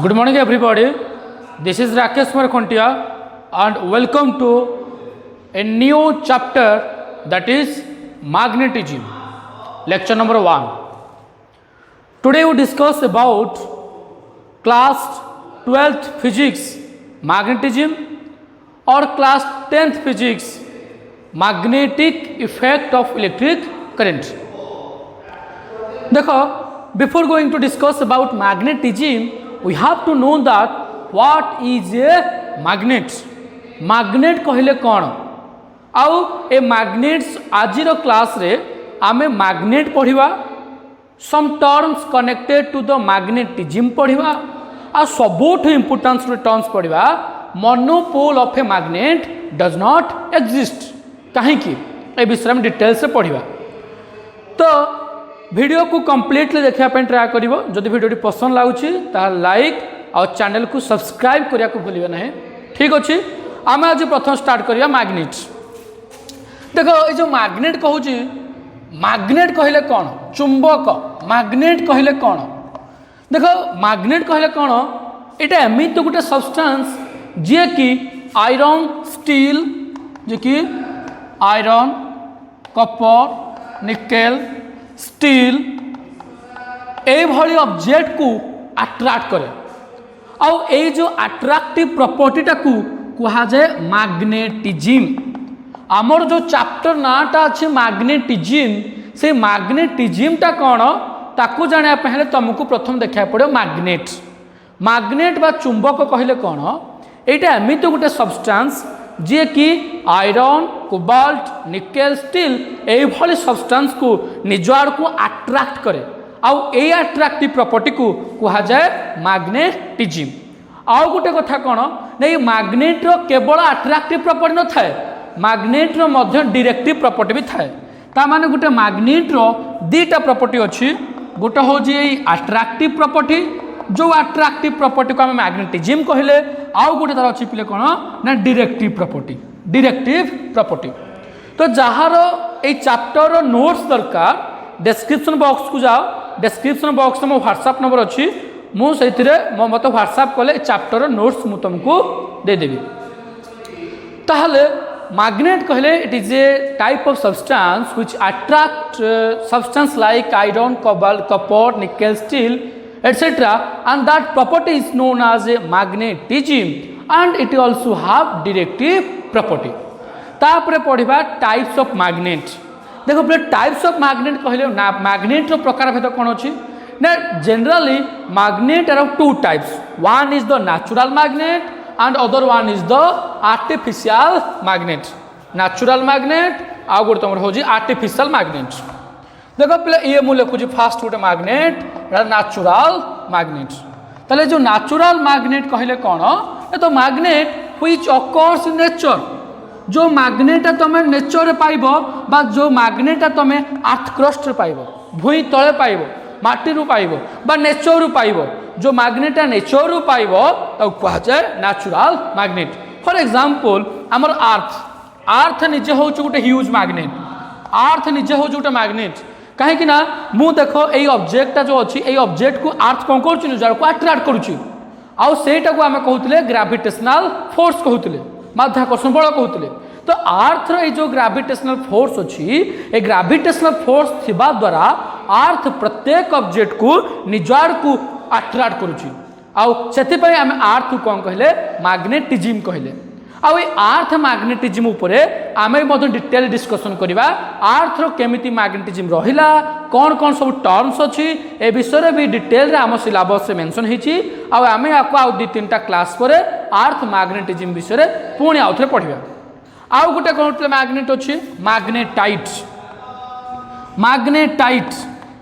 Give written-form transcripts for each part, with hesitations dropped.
Good morning, everybody. This is Rakesh Markhontia, and welcome to a new chapter, that is magnetism, lecture number 1. Today we discuss about class 12th physics, magnetism, or class 10th physics, magnetic effect of electric current. Before going to discuss about magnetism, we have to know that what is a magnet. Magnet कहले कौन आउ ए magnets आजिर class रे आमे magnet पढ़िबा, some terms connected to the magnetism पढ़िबा, uh सबोठ importance terms पढ़िबा monopole of a magnet does not exist. कहीं की ए विषय में detail से पढ़िबा. तो वीडियो को कंप्लीटली देखा ट्राए करिवो. जदि वीडियो पसंद लागुची ता लाइक और चैनल को सब्सक्राइब करिया को भूलिबे नहीं. ठीक अछि. आमे आज प्रथम स्टार्ट करिया मैग्नेट. देखो ए जो मैग्नेट कहूची, मैग्नेट कहले कोन? चुंबक. मैग्नेट कहले कोन? देखो मैग्नेट कहले कोन? एटा एमित गुटे सब्सटेंस जे कि आयरन, स्टील, जे कि आयरन, कॉपर, निकेल, स्टील एभली ऑब्जेक्ट को अट्रैक्ट करे. आउ ए जो अट्रैक्टिव प्रॉपर्टी टाकू कहा जाए मैग्नेटिज्म. आमर जो चैप्टर नाटा अच्छे मैग्नेटिज्म, से मैग्नेटिज्म टा कौन ताकू जाना पहले तुमको प्रथम देखा पड़ो मैग्नेट. मैग्नेट बा चुंबक कहले कौन? एटा एमित गोटे सब्सटेंस जे कि आयरन, कोबाल्ट, निकेल, स्टील एभली सब्सटेंस को निज आड़ को अट्रैक्ट करे. आउ ए अट्रैक्टिव प्रॉपर्टी को कहा जाए मैग्नेटिज्म. आउ गोटे कथा कौन नहीं, मैग्नेट रो केवल अट्रैक्टिव प्रॉपर्टी न थाए, मैग्नेट रो मध्य डायरेक्टिव प्रॉपर्टी भी थाए. ता माने गोटे मैग्नेट रो दीटा प्रॉपर्टी अछि. गोटे हो जे अट्रैक्टिव प्रॉपर्टी, जो अट्रैक्टिव प्रॉपर्टी को आम मैग्नेटिज्म कहले. आउ गोटे तार अच्छी पिले कौन ना डायरेक्टिव प्रॉपर्टी. डायरेक्टिव प्रॉपर्टी तो जार ए चैप्टर नोट्स दरकार डिस्क्रिप्शन बॉक्स को जाओ. डिस्क्रिप्शन बॉक्स में मो व्हाट्सएप नंबर अच्छी, मुझे मो मत व्हाट्सएप कले चैप्टर नोट्स मु तुमको देदेवी. ताहले मैग्नेट कहले it is a type of substance which attract substance like iron, cobalt, copper, nickel, steel etc, and that property is known as a magnetism, and it also have directive property. तापरे पढ़िबा types of magnet. देखो पहले types of magnet कहले ना, magnet रो प्रकार भेद कोन अछि ना. Generally magnet are of two types. One is the natural magnet and other one is the artificial magnet. Natural magnet आ गोटे तुम हो आर्टिफिशियल मैग्नेट. देखो पहले ये मु लिखुची फास्ट गोटे मैग्नेट नेचुरल मैग्नेट. ताले जो नेचुरल मैग्नेट कहले कौन? तो magnet which occurs in nature. जो मैग्नेट तुम नेचर रे पाइबो, बा जो मैग्नेट तुम अर्थ क्रस्ट रे पाइबो, भूई तले पाइबो, माटी रु पाइबो, बा नेचर रु पाइबो. जो मैग्नेट नेचर रु पाइबो तो कहा जाए नेचुरल मैग्नेट. फॉर एग्जांपल हमर अर्थ. अर्थ निजे हो गोटे ह्यूज मैग्नेट. अर्थ निजे हो गोटे मैग्नेट. कहीं ना मु देखो ये ऑब्जेक्ट जो अच्छी, ये ऑब्जेक्ट को अर्थ कौन कर अट्रैक्ट करुच्ची. आउ सेटा को आम कहते ग्रेविटेशनल फोर्स कहते, माध्याकर्षण बल कहते. तो अर्थ रो जो ग्रेविटेशनल फोर्स अच्छी, ये ग्रेविटेशनल फोर्स थिबा द्वारा अर्थ प्रत्येक ऑब्जेक्ट को निज आड़ को अट्रैक्ट करुच्ची. आउ से आम अर्थ कौन कहले मैग्नेटिज्म कहले. आउ ये अर्थ मैग्नेटिज्म उपरे आमे मधु डिटेल डिस्कशन करिबा. अर्थ रो केमिति मैग्नेटिज्म रहिला, कौन कौन सब टर्म्स अछि, ए विषय भी डिटेल रे आम सिलेबस से मेंशन हिची. आउ आमे आको आउ 2-3टा क्लास परे अर्थ मैग्नेटिज्म विषय रे पुणी आउथरे पढिबा. आउ गोटे कोन मैग्नेट अछि मैग्नेटाइट. मैग्नेटाइट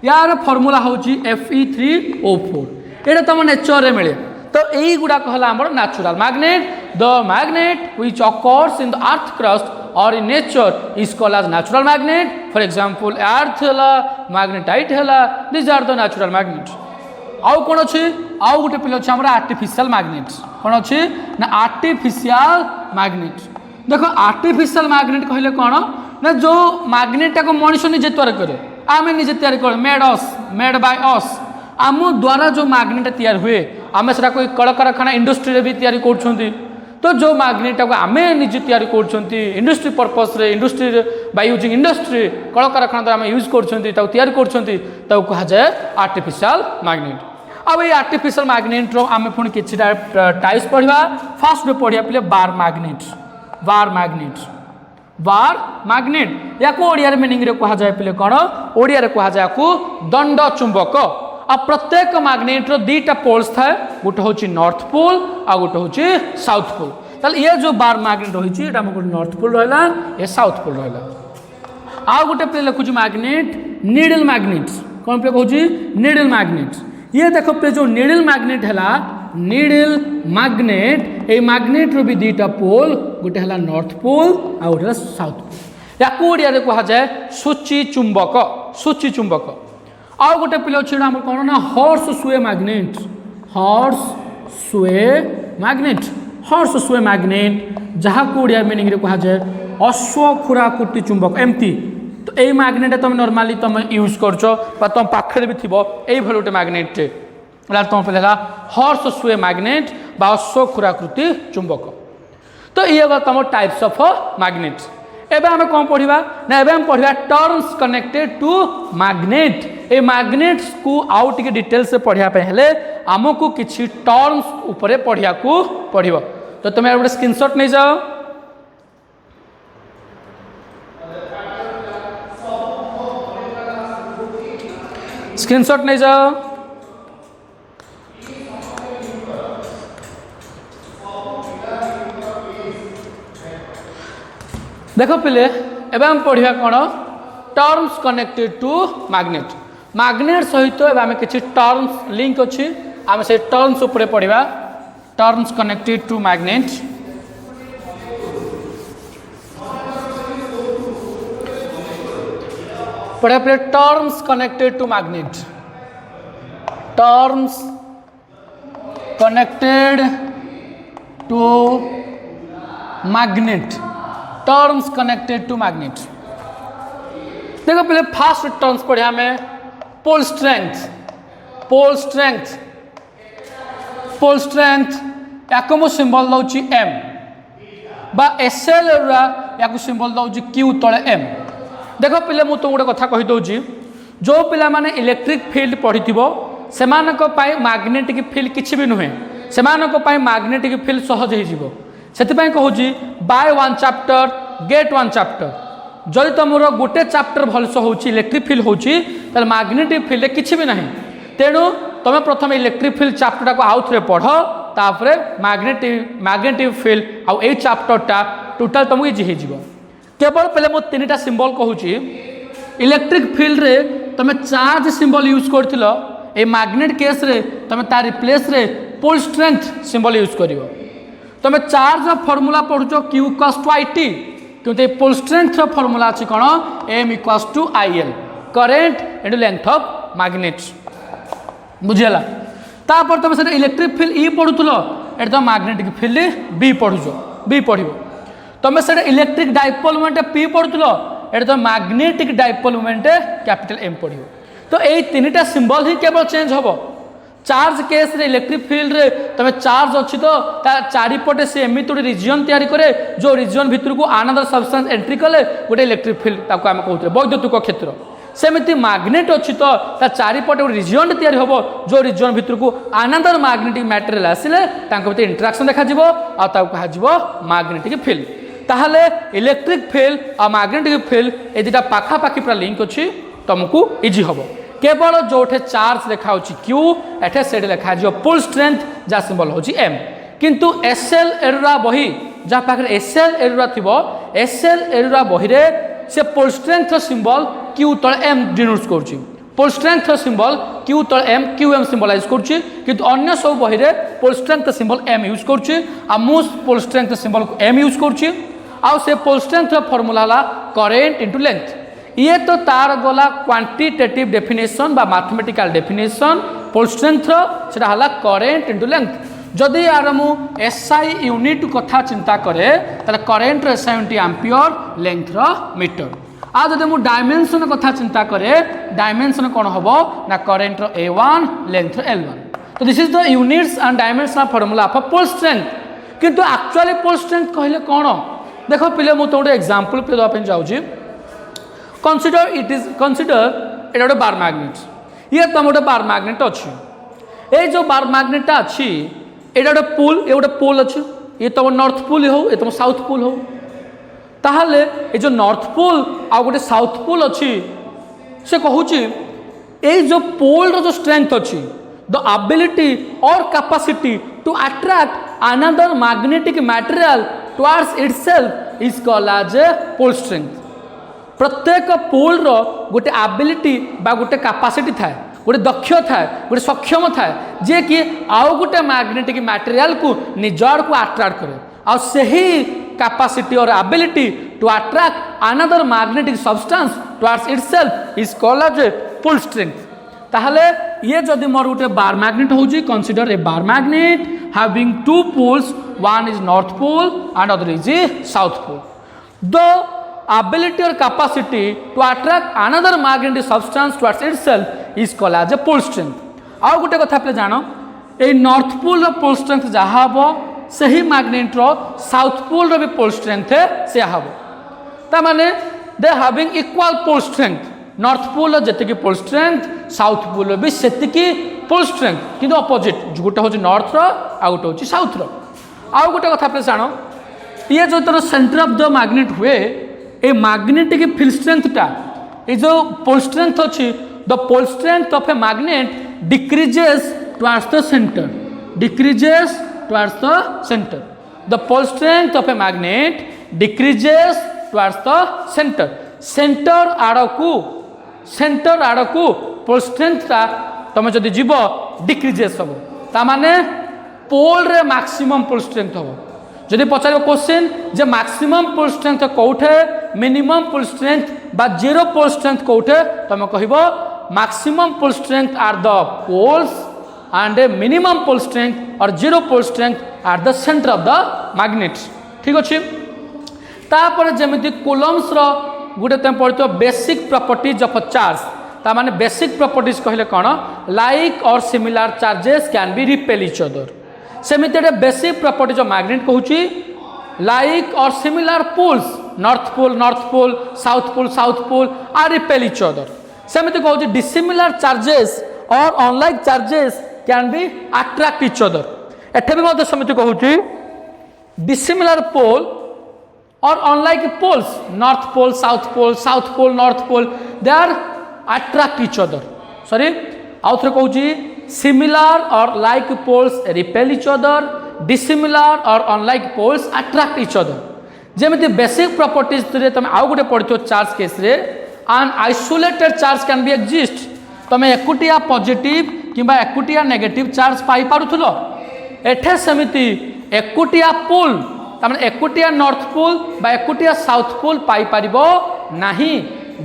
यार फार्मूला होची Fe3O4. एटा तम नेचर रे मिले. तो यही गुड़ा कहला हमर natural magnet. The magnet which occurs in the earth crust और in nature is called as natural magnet. For example earth हला, मैग्नेटाइट हला, this are the natural magnet. आउ कोन अछि? आउ गोटे पिल अछि हमर आर्टिफिशियल मैग्नेट. कोन अछि ना आर्टिफिशियल मैग्नेट. देखो आर्टिफिशियल मैग्नेट कहले कोन ना, जो मैग्नेट को मनुष्य निजे तैयार करे, आमे निजे तैयार करे, मेड बाय अस. आम द्वारा जो मैग्नेट तैयार हुए आम से कोई कल कारखाना इंडस्ट्री भी तैयारी कर तो जो मैग्नेट को आम निजे तैयारी कर इंडस्ट्री पर्पस रे इंडस्ट्री बाय यूजिंग इंडस्ट्री कल कारखाना द्वारा यूज कर कहा जाए आर्टिफिशियल मैग्नेट। अब ये आर्टिफिशियल मैग्नेट रो आम पुणी कि टाइप्स पढ़ा फास्ट में पढ़िया पे बार मैग्नेट बार मैग्नेट या ओडिया मीनिंग रे कहा जाए पे कौन ओडिया कहा जाए दंड चुंबक। आ प्रत्येक मैग्नेट रो दीटा पोल्स थाए गोटे हूँ नॉर्थ पोल आ गोटे हूँ साउथ पोल। ताल ये जो बार मैग्नेट रही गोटे नॉर्थ पोल रहा ये साउथ पोल रहा। आ गोटे पे लिखुची मैग्नेट नीडल मैग्नेट कौन पे कहूँ नीडल मैग्नेट। ये देख पे जो नीडल मैग्नेट है नीडल मैग्नेट ये मैग्नेट रो भी दीटा पोल गोटे है नॉर्थ पोल आ गोटे साउथ पोल। या ओडिया कहा जाए सूची चुंबक। आउ गोटे पिले अच्छे कौन ना हॉर्स सुए मैग्नेट जहाँ को ओडिया मीनिंग रे कहा जाए अश्वखुराकृति चुंबक एमती। तो यही मैग्नेट तुम नॉर्मली तुम यूज कर तुम पाखे भी थी यही गोटे मैग्नेट तुम पे हॉर्स सुए मैग्नेट बा अश्वखुराकृति चुंबक। तो ये तुम टाइप्स ऑफ मैग्नेट। एबे हमें कौन पढ़ा ना एबे हम पढ़ा टर्म्स कनेक्टेड टू मैग्नेट। ए मैग्नेट्स को आउ टिके डिटेल से पढ़ा हेले आमको किछि टर्म्स उपरे पढ़िया को पढ़िबो। तो तुम गोटे स्क्रीनशॉट नहीं जाओ स्क्रीनशॉट नहीं जाओ। देख पिले एवं हम पढ़ा कौन टर्म्स कनेक्टेड टू मैग्नेट सहित आम किसी टर्म्स लिंक अच्छी आम से टर्म्स उपरे पढ़ा टर्म्स कनेक्टेड टू मैग्नेट। पढ़ा पे terms connected to magnet terms connected to magnet terms connected to magnet. देखो पहले फास्ट टर्म्स पढ़े हमें पोल स्ट्रेंथ या सिंबल दौर एम बा एसएल या सिंबल दौर क्यू तले एम। देख पे मुझे गोटे कथा कहीदे जो पिला माने इलेक्ट्रिक फील्ड पढ़ी से मैग्नेटिक फील्ड किसी भी नुहे से मैग्नेटिक फील्ड सहज हो से कहूँ by one chapter get one chapter. जदि तुम गोटे चैप्टर भलस हो इलेक्ट्रिक फील्ड हो मैग्नेटिक फील्ड किसी भी ना तेणु तुम प्रथम इलेक्ट्रिक फील्ड चैप्टर को आउ थे पढ़ तापर मैग्नेटिक फील्ड आउ ए चैप्टरटा टोटाल तुमको इजी हो केवल पहले मुझे तीन टा सिंबल कहूँ इलेक्ट्रिक फील्ड रे तुम चार्ज सिंबल यूज कर मैग्नेट केस रे तुम तार रिप्लेस रे पोल स्ट्रेंथ सिंबल यूज कर तुम चार्ज फॉर्मूला पढ़ुच Q equals to I T क्योंकि पोल स्ट्रेंथ फॉर्मूला अच्छी कौन M equals to I L current into length of magnet बुझीगला। तापर तुम से इलेक्ट्रिक फील्ड ई पढ़ुल ये तुम मैग्नेटिक फील्ड बी पढ़ तुम से इलेक्ट्रिक डाइपोल मोमेंट पी पढ़ुल ये तुम magnetic dipole moment capital M पढ़। तो ये तीन टा सिंबल ही केवल चेंज हम चार्ज केस रे इलेक्ट्रिक फील्ड रे तमे चार्ज अच्छी तो चारिपटे से एमती गोटे रिजन तैयारी करे जो रिजन भितर को अनदर सब्सटेंस एंट्री कले गोटे इलेक्ट्रिक फील्ड ताको आम कहते वैद्युतिक क्षेत्र। सेमती मैग्नेट अच्छी तो चारिपटे गोटे रिजन तैयारी हम जो रिजन भितर को अनदर मैग्नेटिक मटेरियल आसिले भीतर इंटराक्शन देखा कह मैग्नेटिक फील्ड। ताहले इलेक्ट्रिक फील्ड और मैग्नेटिक फील्ड ये दुटा पाखापाखि पूरा लिंक अच्छी तुमको इजी हम केवल जो चार्ज लिखा क्यू एठे से लिखा पोल स्ट्रेंथ जहाँ सिंबल हो एम किंतु एसएल एरुरा बही जहाँ पाखे एसएल एरुरा थी एसएल एरुरा बही रे से पोल स्ट्रेंथ सिंबल क्यू तले एम डिनोट कर पोल स्ट्रेंथ सिंबल क्यू तले एम क्यू एम सिंबलाइज कर अन्य सब बही रे pole strength symbol M use कर pole strength symbol M use कर पोल स्ट्रेंथ फॉर्मूला है करेन्ट इंटू लेंथ। ये तो तार गला क्वांटिटेटिव डेफिनेशन बा मैथमेटिकल डेफिनेशन पोल स्ट्रेंथ से करेन्ट इंटू लेंथ। जदि यार मु एसआई यूनिट कथा चिंता करे ताले current SI unit ampere length metre. आ जदि मु डायमेंशन कथा चिंता करे डायमेंशन कौन हम ना करेन्ट ए1 लेंथ L1। तो this is the units and dimensional formula for pole strength किंतु एक्चुअली पोल स्ट्रेंथ कहले कौन देख पे मुझे गोटे एग्जांपल पे देवाई जाऊँगी कंसीडर एटा गोटे बार मैग्नेट ये तुम गोटे बार मैग्नेट अच्छी ये जो बार मैग्नेटा अच्छी एटा गोटे पोल अच्छी ये तुम नॉर्थ पोल हो ये तुम साउथ पोल हो ताहले ये जो नॉर्थ पोल आ गोटे साउथ पोल अच्छी से कहूँ ये जो पोल रो जो स्ट्रेंथ अच्छी द एबिलिटी और capacity to attract another magnetic material towards itself is called as a pole strength प्रत्येक पोल रो गोटे एबिलिटी बा गोटे कैपेसिटी थाए गोटे दक्ष थाए गोटे सक्षम थाए जे कि आउ गोटे मैग्नेटिक मटेरियल को निज आड़ को अट्रैक्ट करे आ सही कैपेसिटी और ability to attract another magnetic substance towards itself is called as a pole strength ताहले ये जदि मोर गोटे बार मैग्नेट होजी consider a bar magnet having two poles one is north pole and other is a south pole the ability or capacity to attract another magnetic substance towards itself is called as a pole strength आउ गोटे कथा पे जानो ए north pole रो pole strength जहाँ हबो सही magnet रो south pole रो भी पोल strength से हबो ता माने they having equal pole strength north pole रो जति की पोल स्ट्रेंथ साउथ पोल रो भी सेति की पोल स्ट्रेंथ किंतु अपोजिट गोटे होची नॉर्थ रो आ गोटे होची साउथ रो आउ गोटे कथा पे जानो ये जो तर सेंटर ऑफ द मैग्नेट हुए ए मैग्नेटिक फील्ड स्ट्रेंथ टा ये जो पोल स्ट्रेंथ अच्छी the pole strength of a magnet decreases towards the centre decreases towards the centre the pole strength of a magnet decreases towards the centre centre आड़ को pole strength टा तुम जदि जीव डिक्रीजेस हम ता माने पोल रे मैक्सिमम पोल स्ट्रेंथ हम जदि पचार क्वेश्चन जे मैक्सिमम पोल स्ट्रेंथ कौटे मिनिमम पोल स्ट्रेंथ बा जीरो पोल स्ट्रेंथ कौटे तुम कह maximum pole strength are the poles and a minimum pole strength और zero pole strength are the centre of the magnet ठीक अच्छे तापर जमी कोलम्स गोटे तुम पढ़ो बेसिक प्रॉपर्टीज ऑफ चार्ज ता माने बेसिक प्रॉपर्टीज कहले कौन लाइक और similar charges can be repel each other सेमिति बेसिक प्रॉपर्टीज ऑफ मैग्नेट कहूँ लाइक और similar poles north pole south pole are repel each other सेमिति कहूँ डिसिमिलर चार्जेस और unlike charges can be attract each other एठे भी सेमिति कहूँ डिसिमिलर पोल और unlike poles north pole north pole they are attract each other sorry आउ थे कहूँ सिमिलर और like poles repel each other dissimilar और unlike poles attract each other जमी बेसिक प्रॉपर्टीज तुम आउ गोटे पढ़ो चार्ज केस रे an isolated charge can be exist तुम एकुटिया पॉजिटिव किंबा एकुटिया नेगेटिव चार्ज पाई पारुथुलो एठे सेमिति एकुटिया पोल तमाने एकुटिया नॉर्थ पोल बा एकुटिया साउथ पोल पाई पारिबो नाही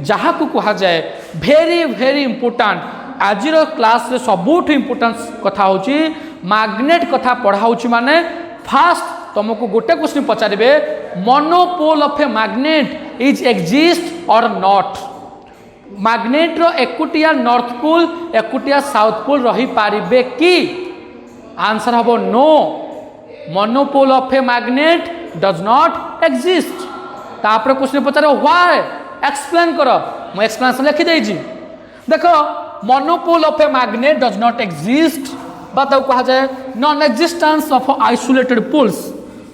जहाँ को कहा जाए भेरी भेरी इंपोर्टेंट आज क्लास रे सबुठ इंपोर्टेंस कथा होची मैग्नेट कथा पढ़ाऊँ माने फास्ट तुमको गोटे क्वेश्चन पचारे monopole of a magnet is exist or not magnet रो एकुटिया नॉर्थ पोल एकुटिया साउथ पोल रही पारिबे कि आंसर हम no monopole of a magnet does not exist तापर क्वेश्चन पचारे व्हाई एक्सप्लेन कर मु एक्सप्लेनेशन लिखी देजी देखो monopole of a magnet does not exist बात कहा जाए non existence of isolated poles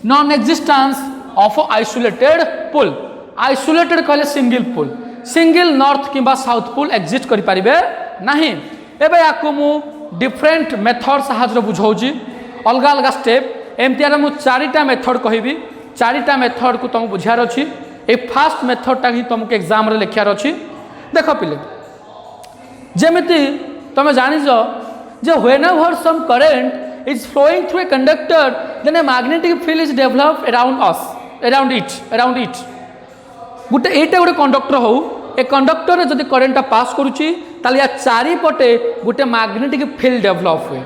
non existence of isolated pole isolated कहले सिंगल नॉर्थ किंबा साउथ पोल एग्जिस्ट करि परिबे नहीं एबे याको मु डिफरेंट मेथड सहाज बुझाऊँ अलग अलग स्टेप एमती मु चारिटा मेथड कहबी चारिटा मेथड को तुम बुझार अच्छी ए फास्ट मेथडटा ही तुमको एग्जाम रे लिखार अच्छी देख पिले जेमिति तुम जानिज जे whenever some current is flowing through a conductor then a magnetic field is develop around it गोटे एटा गोटे कंडक्टर हो ए कंडक्टर जदि करंटटा पास करुच्ची ताले या चारिपटे गोटे मैग्नेटिक फील्ड डेवलप हुए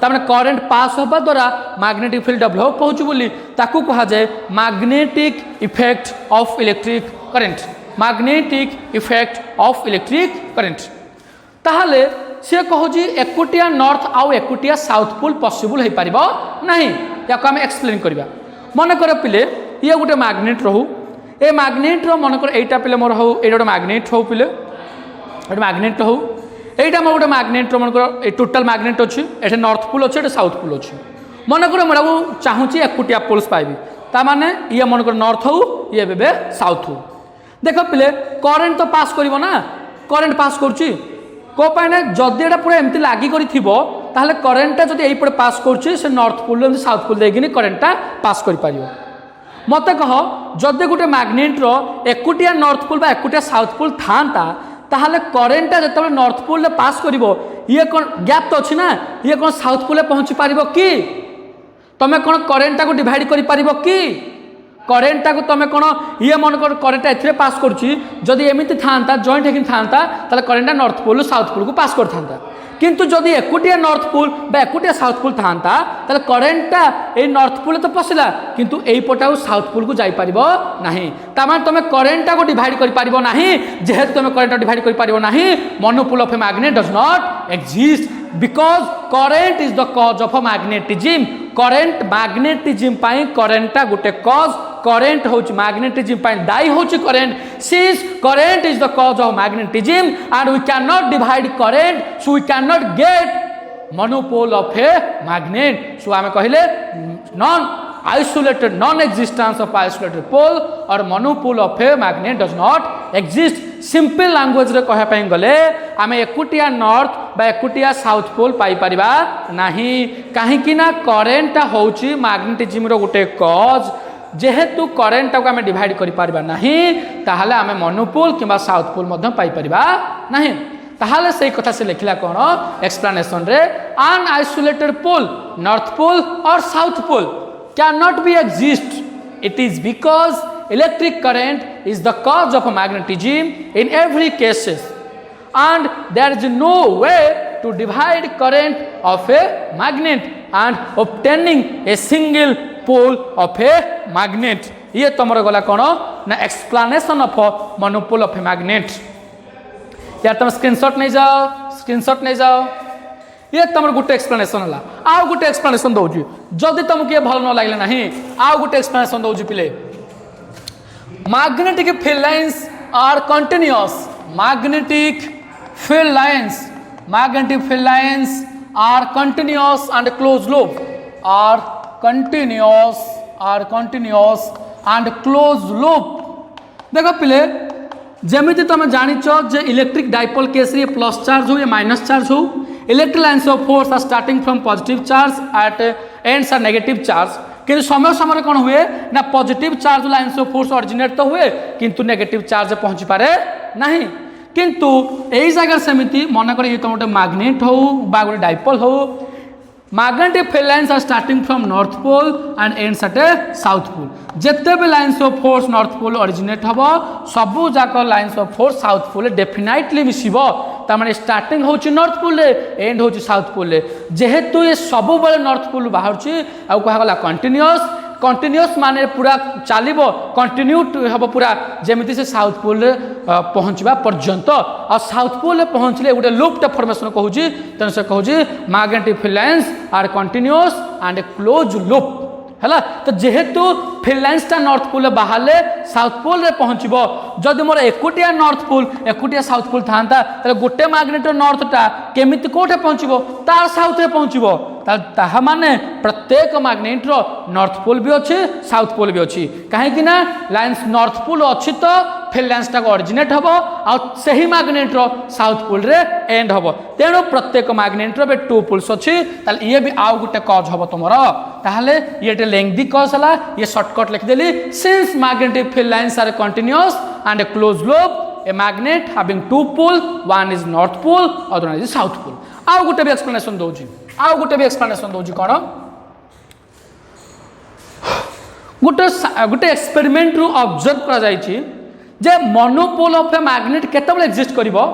तामने करंट पास होबा द्वारा मैग्नेटिक फील्ड डेवलप होउची बोली ताकू कहा जाए magnetic effect of electric current magnetic effect of electric current ताहले सी कहूँ एकुटिया नॉर्थ आउ एकुटिया साउथ पोल पॉसिबल हो पार नहीं या आम एक्सप्लेन करवा मन कर पिले ये गोटे मैग्नेट रहू ए मैग्नेट मन कर एटा पिले मोर हो ये गोटे मैग्नेट हो पिले गोटे मैग्नेट हो यहाँ मोर गोटे मैग्नेट मन कर टोटाल मैग्नेट अच्छी ये नॉर्थ पोल अच्छे साउथ पोल अच्छी मन कर मुझे चाहूँगी एकुटिया पोल्स पाइबी ताने ये मन कर नॉर्थ हो ये बे साउथ हो देख पिले करेन्ट तो पास कर ना करेन्ट पास करुच्ची कौपाई जदि एटा पूरा एमती लागिक ताहले करेन्टा जब यहीपटे पास कर नॉर्थ पोल साउथ पोल देखिए करेन्टा पास कर मत कह जदि गोटे मैग्नेट्र एकुटिया नॉर्थ पोल एकुटिया साउथ पोल था ताहले करेन्टा जो नॉर्थ पोल पास कर ये कौन गैप तो अच्छी ना ये कौन साउथ पोल पहुँची पार कि तुम कौन करेन्टा को डिवाइड कर पार कि करेन्टा को तुम कौन ये मन कर करेन्टा ए पास करुँची एमती था जॉइंट होगी था करेन्टा नॉर्थ पोल साउथ पोल को पास करता किंतु जदि एकुटिया नॉर्थ पोल एकुटिया साउथ पोल था करेन्टा ये नॉर्थ पोल तो पशिला किंतु यही पटा साउथ पोल को जापर ना तार तुम करेन्टा को डिवाइड कर जेहेतु तुम करेन्टा डिवाइड कर monopole of a magnet does not exist because current is the cause of magnetism current magnetism पाई करेन्टा गोटे कॉज करेन्ट हूँ मैग्नेटिज्म पाई दायी हूँ current since current is the cause of magnetism and we can not divide current so we can not get monopole of a magnet so आम कहले non isolated non-existence of isolated pole or monopole of a magnet does not exist. Simple language रे कहया ପାଇଁ गले आमे एकुटिया north बा एकुटिया south पोल पाई परिबा नाही काहे कि ना करेंट होउची मैग्नेटिज्म रो गुटे कॉज जेहेतु करेंट को आमे डिवाइड करि परिबा नाही ताहाले आमे मोनोपोल किबा साउथ पोल मध्ये पाई परिबा नाही ताहाले सेही कथा से लिखला कोन एक्सप्लेनेशन रे अन आइसोलेटेड पोल नॉर्थ पोल और south pole cannot be exist. It is because electric current is the cause of magnetism in every cases, and there is no way to divide current of a magnet and obtaining a single pole of a magnet. ये तुमर गला कौन ना explanation of monopole of a magnet. यार तुम screenshot नहीं जाओ, screenshot नहीं जाओ. ये तुम गोटे एक्सप्लेनेशन है आउ गोटे एक्सप्लेनेशन दौजी जदि तुमको ये भल न लगे ना आउ गोटे एक्सप्लेनेशन दौजी पिले magnetic field lines are continuous magnetic field lines are continuous and close loop are continuous and close loop. देख पिले जमीती तुम जानिच जे इलेक्ट्रिक डाइपोल केस रे प्लस चार्ज हो या माइनस चार्ज हो electric lines of force are starting from positive charge at ends are negative charge किंतु समय समय कौन हुए ना positive charge lines of force originate तो हुए किंतु नेगेटिव चार्ज पहुंची पारे नहीं किंतु यही जगह सेमती मन कर तुम गोटे मैग्नेट हो बा गोटे डाइपोल हो magnetic field lines are starting from north pole and ends at south pole जिते भी lines of force north pole originate हम सबू जाक lines of force south pole definitely मिसिब तार स्टार्टिंग हो नॉर्थ पोल एंड हो साउथ पोल जेहेतु ये सब बेले नॉर्थ पोल बाहर आउ कहगला कंटिन्यूअस माने पूरा चलो कंटिन्यू हम पूरा जमी से साउथ पोल पहुँचवा पर्यंत आ साउथ पोल पहुँचले गोटे लूपटे फॉर्मेशन कहूँ तेणु से कहूँ magnetic field lines are continuous and close loop है. तो जेहेतु फील्ड लाइन्सटा नॉर्थ पोल बाहर साउथ पोल रे पहुँचब जदि मोर एकुटिया नॉर्थ पोल एकुटिया साउथ पोल था गोटे मैग्नेट नॉर्थटा केमिति कोठे पहुँचब तार साउथ रे पहुँचब ताहा माने प्रत्येक मैग्नेट नॉर्थ पोल भी अच्छी साउथ पोल भी अच्छी कहीं लाइन्स नॉर्थ पोल अच्छी तो फील्ड लाइन्सटा ऑरिजिनेट हम आई मैग्नेट साउथ पोल रे एंड हम तेणु प्रत्येक मैग्नेट बे टू पोल्स अच्छी ये भी आउ गोटे कज हम तुम ताहले ये लेंथी कज है ये शॉर्टकट लिखिदेली since magnetic field lines are continuous and a close loop a magnet having two pole one is north pole other one is south pole. आउ गोटे भी एक्सप्लेनेशन दौजी कौन गोटे एक्सपेरिमेंट रु ऑब्जर्व करा जायछि जे मोनोपोल ऑफ ए मैग्नेट केतबेले एग्जिस्ट करिवो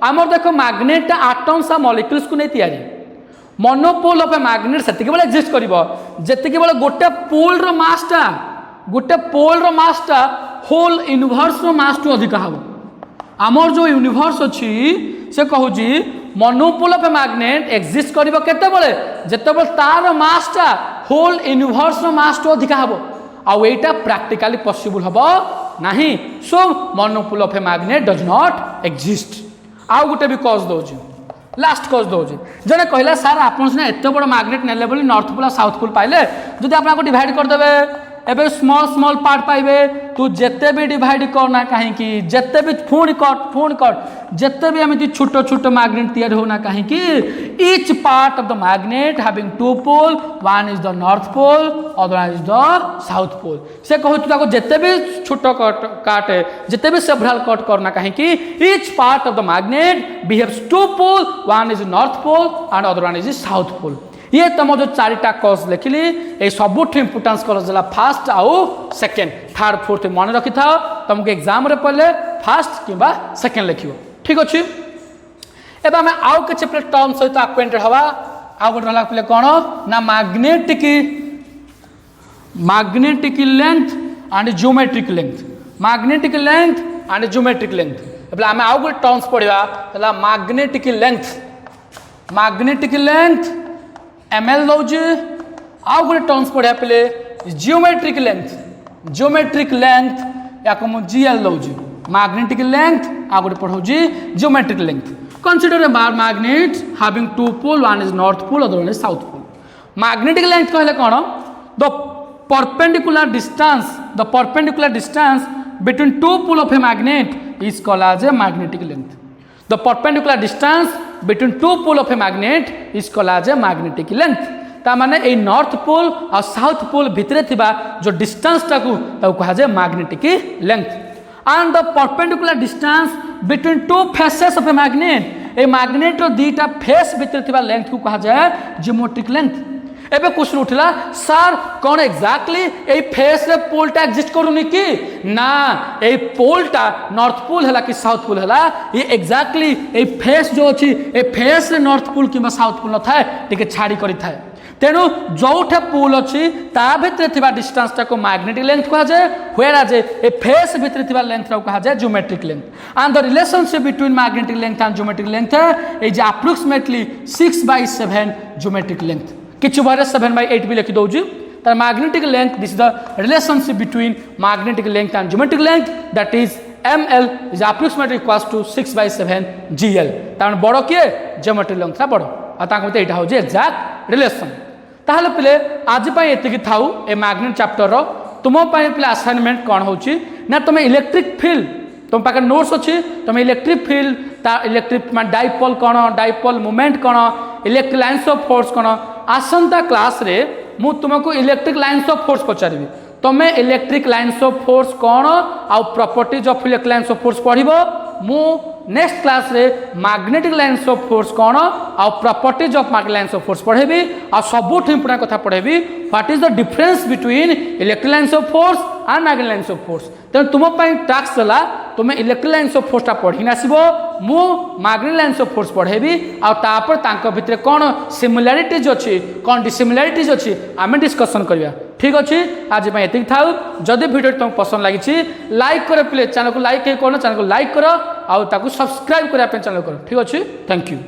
आमर देखो मैग्नेट एटम्स आ मॉलिक्यूल्स को नै तयारी मोनोपोल ऑफ ए मैग्नेट सेतिके बेले एग्जिस्ट करिवो जेतिके बेले गोटे पोल रो मासटा होल यूनिवर्स रो मास टू अधिक हबो. आमर जो यूनिवर्स अच्छी से कहूँ monopole of a magnet exist करिवो केतेबेले जेतेबेले तार मासटा होल यूनिवर्स रो मास तो अधिका हबो आउ एटा प्रैक्टिकली पॉसिबल हबो नाही so monopole of a magnet does not exist आउ गुटे भी कॉज दोजी लास्ट कज दूसरी जड़े कहला सार आप एत बड़ मैग्नेट नेले बोली नॉर्थ पोल साउथ पोल पाइले जदि आप डिवाइड करदे एबे स्मॉल स्मॉल पार्ट पाइबे तू जेते भी डिवाइड करना कहीं जेते भी फोन कट जेते भी एमती छोट छोट मैग्नेट तैयारी होना कहीं each part of the magnet having two pole one is the north pole other is the south pole से कहूँ जेते भी छोट काटे जेते भी सेवरल कट करना कहीं each part of the magnet behaves two pole one is north pole and other one is south pole ये तुम जो चारिटा कज लिखिली ये सबुठ इंपोर्टान्स कज है फास्ट आउ सेकेंड थर्ड फोर्थ मन रखी था तुमको एग्जाम रे पढ़ले फास्ट कि सेकेंड लिख ठीक अच्छे एवं आम आउ कि टर्म सहित आक्वेंटेड हवा आउ गोटे रहा पे कौन ना magnetic length and geometric length magnetic length and geometric length एवं आम आउ गोटे टर्म्स पढ़ा मैग्नेटिक लेंथ ml दौर आउ गोटे टर्म्स पढ़ा पे जियोमेट्रिक लेंथ या मुझे जीएल दौर मैग्नेटिक लेंथ आउ गोटे पढ़ाऊँ geometric length consider a magnet having two pole one is north pole other one is south pole magnetic length कहले कौन the perpendicular distance between two pole of a magnet is called as a magnetic length the perpendicular distance between two pole of a magnet is called as a magnetic length ता माने ए north pole और south पोल भितरे थिबा जो distance टाकू कहा जाए magnetic length and the perpendicular distance between two faces of a magnet a magnet रो दीटा फेस भितरे थिबा लेंथ को कहा जाए जियोमेट्रिक लेंथ एबे क्वेश्चन उठला सर कौन एक्जाक्टली ए फेस रे पोलटा एक्जिस्ट करूनी कि ना ए पोलटा नॉर्थ पोल है कि साउथ पोल है ये एक्जाक्टली ए फेस जो अच्छी ए फेस रे नॉर्थ पोल कि साउथ पोल न थाए टिके छाड़ी करी थाए तेणु जोठे पोल अच्छी ता भितर थिबा डिस्टेंस को मैग्नेटिक लेंथ कहा जाए व्हेयर आज ए फेस भितर थिबा लेंथ कहा जाए geometric length and the relationship between magnetic length and geometric length is approximately 6/7 geometric length किसी बारे 7/8 भी लिखी दूसरी तर magnetic length this is the relationship between magnetic length and geometric length that is ml is approximately equals to 6/7 gl तार बड़ किए geometric length बड़ और यहाँ हूँ एक्जाक्ट रिलेशन ताहले पिले आज ये थाऊ ए मैग्नेट चैप्टर तुम पे असाइनमेंट कौन हो तुम इलेक्ट्रिक फील्ड तुम पाखे नोट्स अच्छी तुम इलेक्ट्रिक फील्ड इलेक्ट्रिक डाइपोल कौन डाइपोल मूवमेंट कौन इलेक्ट्रिक लाइन्स ऑफ फोर्स कौन आसंता क्लास रे मु तुमको इलेक्ट्रिक लाइन्स ऑफ फोर्स पचारि तुम इलेक्ट्रिक लाइन्स ऑफ फोर्स कौन आउ properties of electric lines of force पढ़ मु नेक्स्ट क्लास रे मैग्नेटिक लाइन्स ऑफ फोर्स कौन आउ properties of magnetic lines of force पढ़ेबी आ सबुठ इंपोर्टेंट कथा पढ़ेबी what is the difference between electric lines of force and magnetic lines of force तेणु तुम टास्क है तुम इलेक्ट्रिक लाइन्स ऑफ फोर्स पढ़ी आसब मु मैग्नेटिक लाइन्स ऑफ फोर्स पढ़ेबी आपर भितर कौन सिमिलारिटीज अच्छी कौन डिसिमिलारिटीज अच्छी आम डिस्कसन करवा ठीक अच्छे आज ये था जदि वीडियो तुमको पसंद लगी लाइक कर प्लीज चैनल को लाइक कौन चैनल को लाइक कर आउ सब्सक्राइब करने चैनल कर ठीक अच्छे थैंक यू।